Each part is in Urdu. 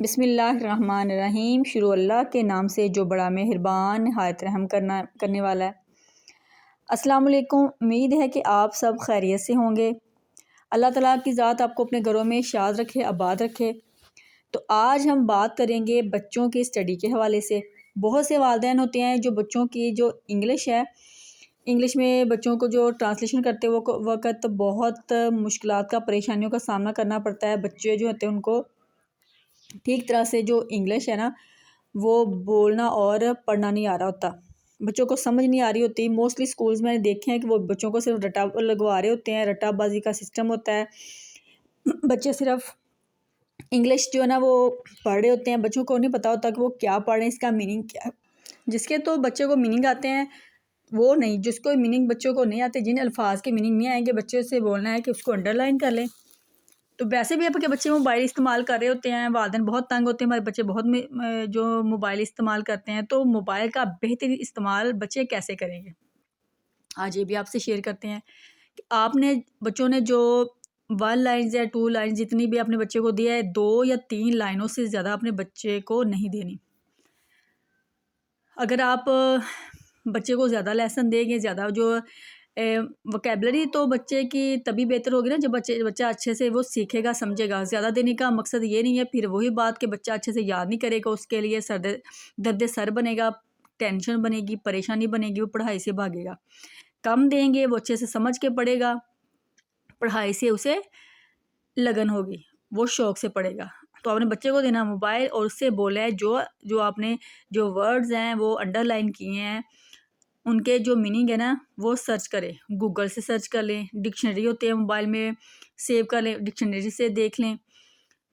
بسم اللہ الرحمن الرحیم۔ شروع اللہ کے نام سے جو بڑا مہربان نہایت رحم کرنے والا ہے۔ السلام علیکم، امید ہے کہ آپ سب خیریت سے ہوں گے۔ اللہ تعالیٰ کی ذات آپ کو اپنے گھروں میں شاد رکھے، آباد رکھے۔ تو آج ہم بات کریں گے بچوں کی اسٹڈی کے حوالے سے۔ بہت سے والدین ہوتے ہیں جو بچوں کی جو انگلش ہے، انگلش میں بچوں کو جو ٹرانسلیشن کرتے وقت بہت مشکلات کا، پریشانیوں کا سامنا کرنا پڑتا ہے۔ بچے جو ہوتے ہیں ان کو ٹھیک طرح سے جو انگلش ہے نا وہ بولنا اور پڑھنا نہیں آ رہا ہوتا، بچوں کو سمجھ نہیں آ رہی ہوتی۔ موسٹلی سکولز میں نے دیکھے ہیں کہ وہ بچوں کو صرف رٹا لگوا رہے ہوتے ہیں، رٹا بازی کا سسٹم ہوتا ہے۔ بچے صرف انگلش جو ہے نا وہ پڑھ رہے ہوتے ہیں، بچوں کو نہیں پتہ ہوتا کہ وہ کیا پڑھ رہے ہیں، اس کا میننگ کیا ہے۔ جس کے تو بچے کو میننگ آتے ہیں وہ نہیں، جس کو میننگ بچوں کو نہیں آتے، جن الفاظ کے میننگ نہیں آئیں گے، بچے سے بولنا ہے کہ اس کو انڈر لائن کر لیں۔ تو ویسے بھی آپ کے بچے موبائل استعمال کر رہے ہوتے ہیں، والدین بہت تنگ ہوتے ہیں، ہمارے بچے بہت جو موبائل استعمال کرتے ہیں، تو موبائل کا بہترین استعمال بچے کیسے کریں گے، آج یہ بھی آپ سے شیئر کرتے ہیں کہ آپ نے بچوں نے جو 1 لائنز یا 2 لائنز جتنی بھی اپنے بچے کو دیا ہے، 2 یا 3 لائنوں سے زیادہ اپنے بچے کو نہیں دینی۔ اگر آپ بچے کو زیادہ لیسن دیں گے، زیادہ جو وکیبلری، تو بچے کی تبھی بہتر ہوگی نا جب بچہ اچھے سے وہ سیکھے گا، سمجھے گا۔ زیادہ دینے کا مقصد یہ نہیں ہے پھر وہی بات کہ بچہ اچھے سے یاد نہیں کرے گا، اس کے لیے درد سر بنے گا، ٹینشن بنے گی، پریشانی بنے گی، وہ پڑھائی سے بھاگے گا۔ کم دیں گے، وہ اچھے سے سمجھ کے پڑھے گا، پڑھائی سے اسے لگن ہوگی، وہ شوق سے پڑھے گا۔ تو آپ نے بچے کو دینا موبائل اور اس سے بولا ہے جو آپ نے جو ورڈز ہیں وہ انڈر لائن کیے ہیں، ان کے جو میننگ ہے نا وہ سرچ کریں، گوگل سے سرچ کر لیں، ڈکشنری ہوتے ہیں موبائل میں، سیو کر لیں، ڈکشنری سے دیکھ لیں۔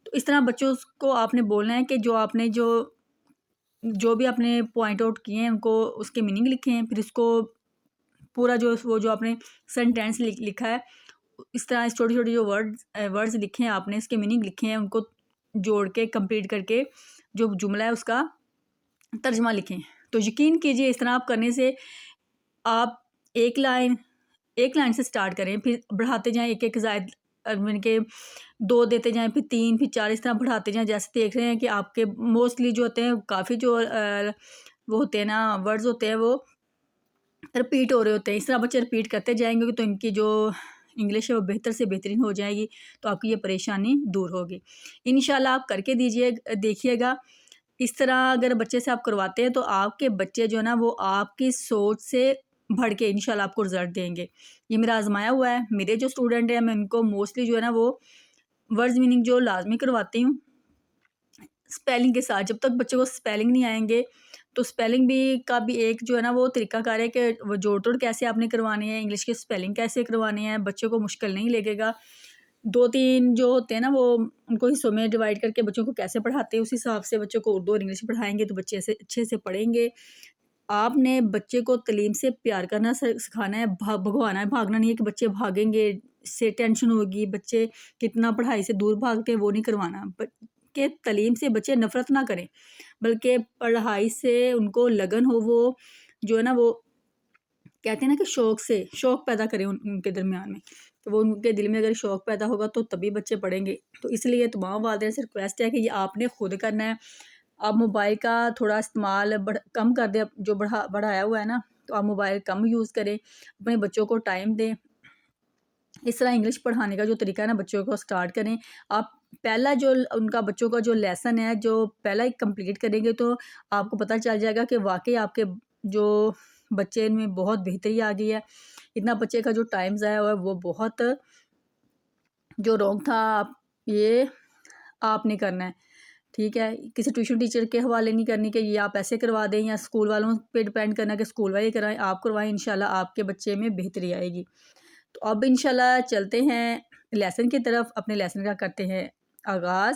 تو اس طرح بچوں کو آپ نے بولنا ہے کہ جو آپ نے جو بھی آپ نے پوائنٹ آؤٹ کیے ہیں ان کو اس کے میننگ لکھیں ہیں، پھر اس کو پورا جو آپ نے سینٹینس لکھا ہے اس طرح چھوٹی چھوٹی جو ورڈز لکھے ہیں آپ نے، اس کے میننگ لکھے ہیں، ان کو جوڑ کے کمپلیٹ کر کے جو جملہ ہے اس کا ترجمہ لکھیں۔ تو یقین کیجئے اس طرح آپ کرنے سے آپ ایک لائن سے سٹارٹ کریں، پھر بڑھاتے جائیں، ایک زائد کے 2 دیتے جائیں، پھر 3، پھر 4، اس طرح بڑھاتے جائیں۔ جیسے دیکھ رہے ہیں کہ آپ کے موسٹلی جو ہوتے ہیں کافی جو وہ ہوتے ہیں نا ورڈز ہوتے ہیں وہ رپیٹ ہو رہے ہوتے ہیں۔ اس طرح بچے رپیٹ کرتے جائیں گے تو ان کی جو انگلش ہے وہ بہتر سے بہترین ہو جائے گی، تو آپ کی یہ پریشانی دور ہوگی انشاءاللہ۔ آپ کر کے دیکھیے گا۔ اس طرح اگر بچے سے آپ کرواتے ہیں تو آپ کے بچے جو ہے نا وہ آپ کی سوچ سے بڑھ کے انشاءاللہ آپ کو رزلٹ دیں گے۔ یہ میرا آزمایا ہوا ہے، میرے جو اسٹوڈنٹ ہیں میں ان کو موسٹلی جو ہے نا وہ ورڈز میننگ جو لازمی کرواتی ہوں اسپیلنگ کے ساتھ۔ جب تک بچے کو اسپیلنگ نہیں آئیں گے تو اسپیلنگ کا بھی ایک جو ہے نا وہ طریقہ کار ہے کہ وہ جوڑ توڑ کیسے آپ نے کروانی ہے، انگلش کے اسپیلنگ کیسے کروانی ہے، بچے کو مشکل نہیں لگے گا۔ 2-3 جو ہوتے ہیں نا وہ ان کو حصوں میں ڈیوائڈ کر کے بچوں کو کیسے پڑھاتے ہیں، اس حساب سے بچوں کو اردو اور انگلش پڑھائیں گے تو بچے ایسے اچھے سے پڑھیں گے۔ آپ نے بچے کو تعلیم سے پیار کرنا سکھانا ہے، بھگوانا ہے، بھاگنا نہیں ہے کہ بچے بھاگیں گے، اس سے ٹینشن ہوگی، بچے کتنا پڑھائی سے دور بھاگتے ہیں وہ نہیں کروانا۔ کہ تعلیم سے بچے نفرت نہ کریں بلکہ پڑھائی سے ان کو لگن ہو، وہ جو ہے نا وہ کہتے ہیں نا کہ شوق پیدا کریں ان کے درمیان میں، تو وہ ان کے دل میں اگر شوق پیدا ہوگا تو تبھی بچے پڑھیں گے۔ تو اس لیے تمام والدین سے ریکویسٹ ہے کہ یہ آپ نے خود کرنا ہے۔ آپ موبائل کا تھوڑا استعمال کم کر دیں، جو بڑھایا ہوا ہے نا، تو آپ موبائل کم یوز کریں، اپنے بچوں کو ٹائم دیں۔ اس طرح انگلش پڑھانے کا جو طریقہ ہے نا بچوں کو سٹارٹ کریں۔ آپ پہلا جو ان کا بچوں کا جو لیسن ہے جو پہلا ہی کمپلیٹ کریں گے تو آپ کو پتہ چل جائے گا کہ واقعی آپ کے جو بچے میں بہت بہتری آ گئی ہے۔ اتنا بچے کا جو ٹائم ضائع ہوا ہے وہ بہت جو رونگ تھا، یہ آپ نے کرنا ہے، ٹھیک ہے۔ کسی ٹیوشن ٹیچر کے حوالے نہیں کرنی کہ یہ آپ ایسے کروا دیں، یا اسکول والوں پہ ڈیپینڈ کرنا کہ اسکول والے کروائیں، آپ کروائیں، انشاءاللہ آپ کے بچے میں بہتری آئے گی۔ تو اب انشاءاللہ چلتے ہیں لیسن کی طرف، اپنے لیسن کا کرتے ہیں آغاز۔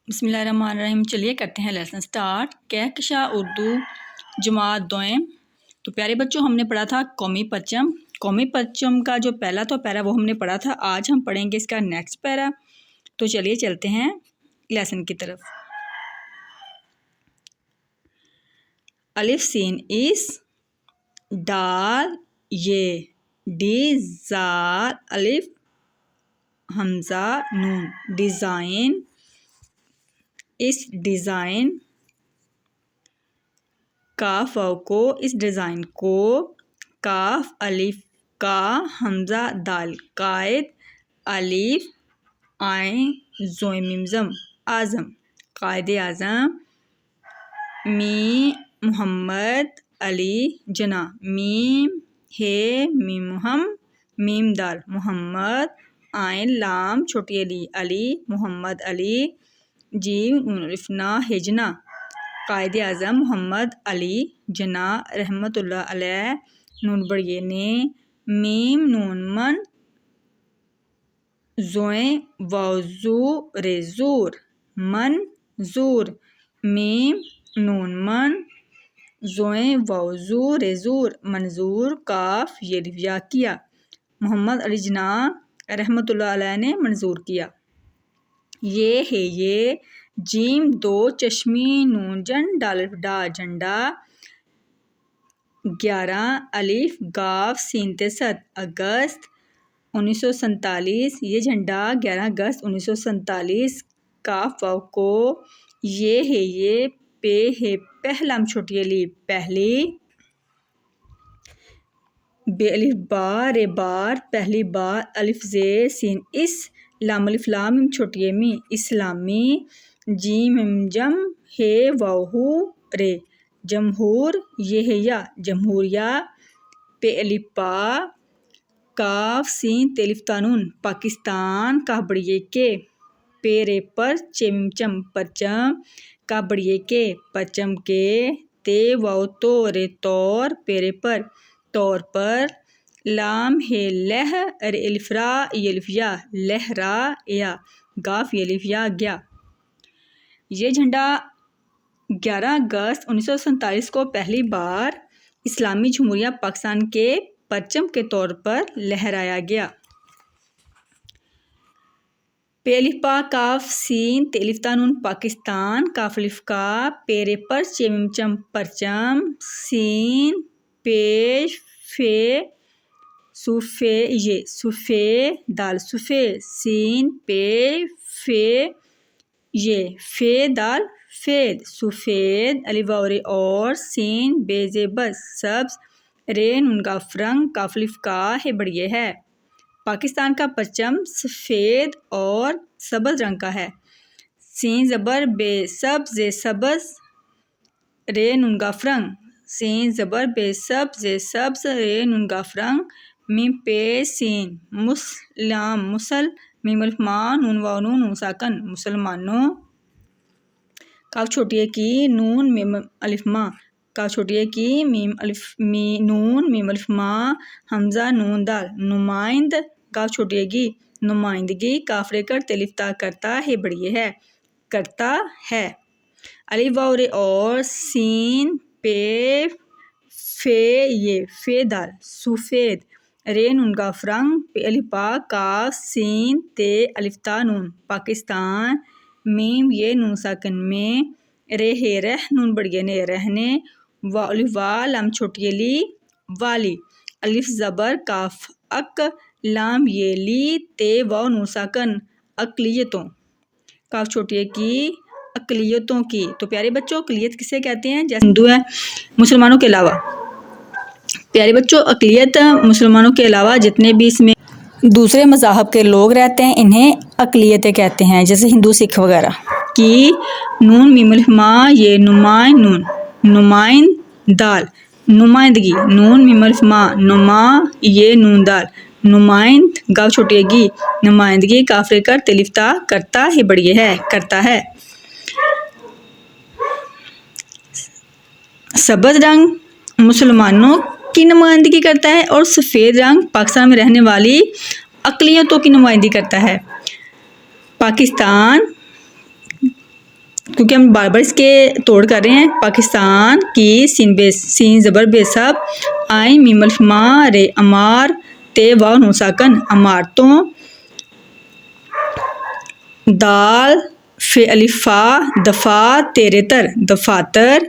بسم اللہ الرحمن الرحیم، چلیے کرتے ہیں لیسن سٹارٹ۔ کہکشاں اردو جماعت دوئم۔ تو پیارے بچوں ہم نے پڑھا تھا قومی پرچم۔ قومی پرچم کا جو پہلا تو پیرا وہ ہم نے پڑھا تھا، آج ہم پڑھیں گے اس کا نیکسٹ پیرا۔ تو چلیے چلتے ہیں لیسن کی طرف۔ الف سین اس، دال یہ، ڈی زال الف حمزہ نون، ڈیزائن اس ڈیزائن کاف واو کو اس ڈیزائن کو کاف الف کا حمزہ دال قائد الف عین زوم میم زم اعظم قائد اعظم میم محمد علی جناح میم ہے میم میم دال محمد عین لام چھوٹی علی محمد علی جیم نون الف نا ہجنا قائد اعظم محمد علی جناح رحمۃ اللہ علیہ نون بڑی نے میم نون من زوئیں واؤ زور من زور میم نون من زوئیں واؤ زور منظور کاف یہ الف یا کیا محمد علی جناح رحمۃ اللہ علیہ نے منظور کیا یہ ہے یہ جیم دو چشمی نون جن ڈال الف ڈا جھنڈا 11 الف گاف سین ست اگست 1947 یہ جھنڈا 11 اگست 1947 کاف واو کو یہ ہے یہ پہ ہے پہلا چھوٹی علی پہلی بے الف با رے بار پہلی بار الف زے سین اس لام الف لام چھوٹی می اسلامی جیم جم ہے واو ہو رے جمہور یہ ہے یا جمہوریہ پہ الف پا کاف سین تیلف تانون پاکستان کا بڑیے کے پیرے پر چم چم پرچم کا بڑیے کے پرچم کے تے واو تو رے طور پیرے پر طور پر لام ہے لہ رے الف را یہ الف یا لہرا یا گاف یہ الف یا گیا یہ جھنڈا 11 اگست 1947 کو پہلی بار اسلامی جمہوریہ پاکستان کے پرچم کے طور پر لہرایا گیا پہ الف پا کاف سین تے الف تا نون پاکستان کاف الف کا پیرے پر چم چم پرچم سین پیش فے صوفے یہ صوفے دال صوفے سین پے فے یہ فے دال فید سفید الف واو رے اور سین بے زے بس سبز رے نون کاف رنگ کاف الف کا ہے بڑیے ہے پاکستان کا پرچم سفید اور سبز رنگ کا ہے سین زبر بے سبز زے سبز رے نون کاف رنگ سین زبر بے سبز زے سبز رے نون کاف رنگ میم پے سین مسلم مسل میم الف ما نون واو نون نون ساکن مسلمانوں کاف چھوٹی کی نون میم الف ما کاف چھوٹی کی میم الف نون میم الف ما حمزہ نون دال نمائند کاف چھوٹی کی نمائندگی کاف رے کر تلف تا کرتا ہے بڑی ہے کرتا ہے الف واو رے اور سین پے فے یہ فے دال سفید رے نون کاف رنگ پہ الف پا کاف سین تے الف تا نون پاکستان میم یہ نون ساکن میں رے ہے رہ نون بڑی نے رہنے وا الف وا لام چھوٹی لی والی الف زبر کاف اک لام یہ لی تے واو نون ساکن اقلیتوں کاف چھوٹی کی اقلیتوں کی تو پیارے بچوں اقلیت کسے کہتے ہیں جیسے ہندو ہے مسلمانوں کے علاوہ پیارے بچوں اقلیت مسلمانوں کے علاوہ جتنے بھی اس میں دوسرے مذاہب کے لوگ رہتے ہیں انہیں اقلیتیں کہتے ہیں جیسے ہندو سکھ وغیرہ کی نون میم الف ما یہ نمائند نون نمائند دال نمائندگی نون میم الف ما نما یہ نون دال نمائند گاو چھوٹی گی نمائندگی کاف رے کر تلف تا کرتا ہے بڑی ہے کرتا ہے سبز رنگ مسلمانوں کی نمائندگی کرتا ہے اور سفید رنگ پاکستان میں رہنے والی اقلیتوں کی نمائندگی کرتا ہے پاکستان کیونکہ ہم بار بار اس کے توڑ کر رہے ہیں پاکستان کی سین زبر بے سب آئین میم الف ما رے امار تے واو نون ساکن امارتوں دال فے الف فا دفا تیرے تر دفاتر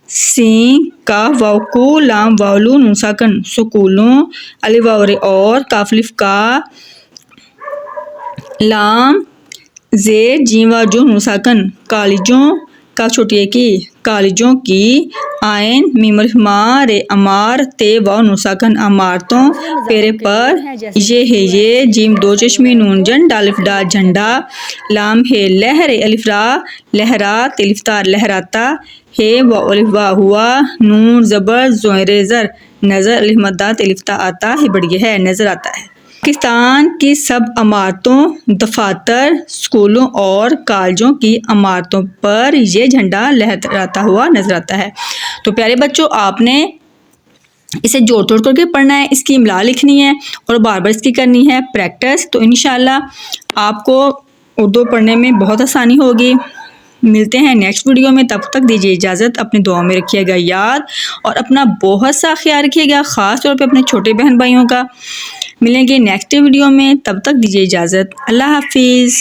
سین کاف واو کو لام واولو نون ساکن سکولوں الف واو رے اور کاف الف کا لام زیر جیم و جو نساکن کالجوں کا چھوٹی کی کالجوں کی آئین میمرما رے امار تے و نساکن عمارتوں پیرے پر یہ ہے یہ جیم دو چشمی نون جن الف ڈا جھنڈا لام ہے لہر الف را لہرات الفتار لہراتا ہے و الف وا ہوا نون زبر زوئر زر نظر الف مدات الفتا آتا ہے بڑی ہے نظر آتا ہے۔ پاکستان کی سب عمارتوں دفاتر اسکولوں اور کالجوں کی عمارتوں پر یہ جھنڈا لہراتا ہوا نظر آتا ہے۔ تو پیارے بچوں آپ نے اسے جوڑ توڑ کر کے پڑھنا ہے، اس کی املا لکھنی ہے اور بار بار اس کی کرنی ہے پریکٹس، تو انشاءاللہ آپ کو اردو پڑھنے میں بہت آسانی ہوگی۔ ملتے ہیں نیکسٹ ویڈیو میں، تب تک دیجیے اجازت، اپنی دعاؤں میں رکھیے گا یاد اور اپنا بہت سا خیال رکھیے گا، خاص طور پہ اپنے چھوٹے بہن بھائیوں کا۔ ملیں گے نیکسٹ ویڈیو میں، تب تک دیجیے اجازت، اللہ حافظ۔